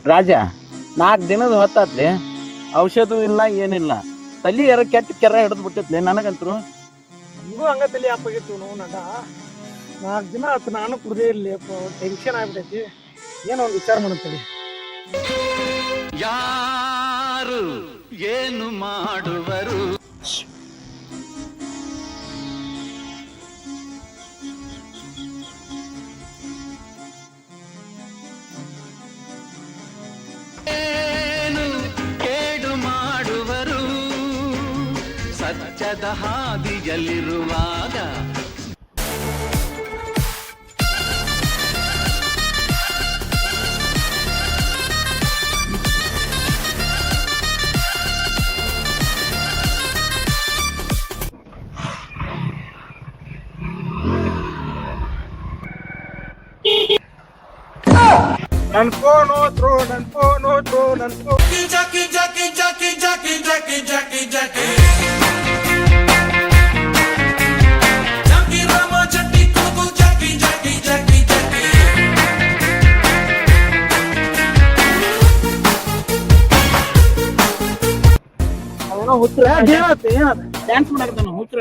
ರಾಜ 4 ದಿನದ ಹೊತ್ತಾತ್ಲಿ, ಔಷಧೂ ಇಲ್ಲ ಏನಿಲ್ಲ. ತಲಿ ಕೆರ ಹಿಡಿದು ಬಿಟ್ಟೈತ್ಲಿ ನನಗಂತರು. ನಮಗೂ ಹಂಗ ತಲೆ ಆಪಾಗಿತ್ತು ನೋವು ನಡ. 4 ದಿನ ಆಯ್ತು ನಾನು ಕುಡ್ದೇ ಇರ್ಲಿ, ಟೆನ್ಷನ್ ಆಗ್ಬಿಟ್ಟೈತಿ. ಏನೋ ಒಂದು ವಿಚಾರ ಮಾಡುತ್ತೇಳಿ. ಯಾರು ಏನು ಮಾಡುವರು? ಏನು ಕೇಡು ಮಾಡುವರು? ಸತ್ಯದ ಹಾದಿಯಲ್ಲಿರುವಾಗ ನನ್ ಫೋನ್ ಹೋದ್ರು, ನನ್ ಫೋನ್ ಹೋದ್ರು, ನನ್ phone. Jackie, Jackie, Jackie, Jackie, Jackie, Jackie, Jackie. Jackie Rama, Jackie Kuku, Jackie, Jackie, Jackie, Jackie. ಅವೇನೋ ಹುಚ್ಚ. ಏನಾತ ಡ್ಯಾನ್ಸ್ ಮಾಡಾಕತ್ತಾನ ಹುಚ್ಚರ.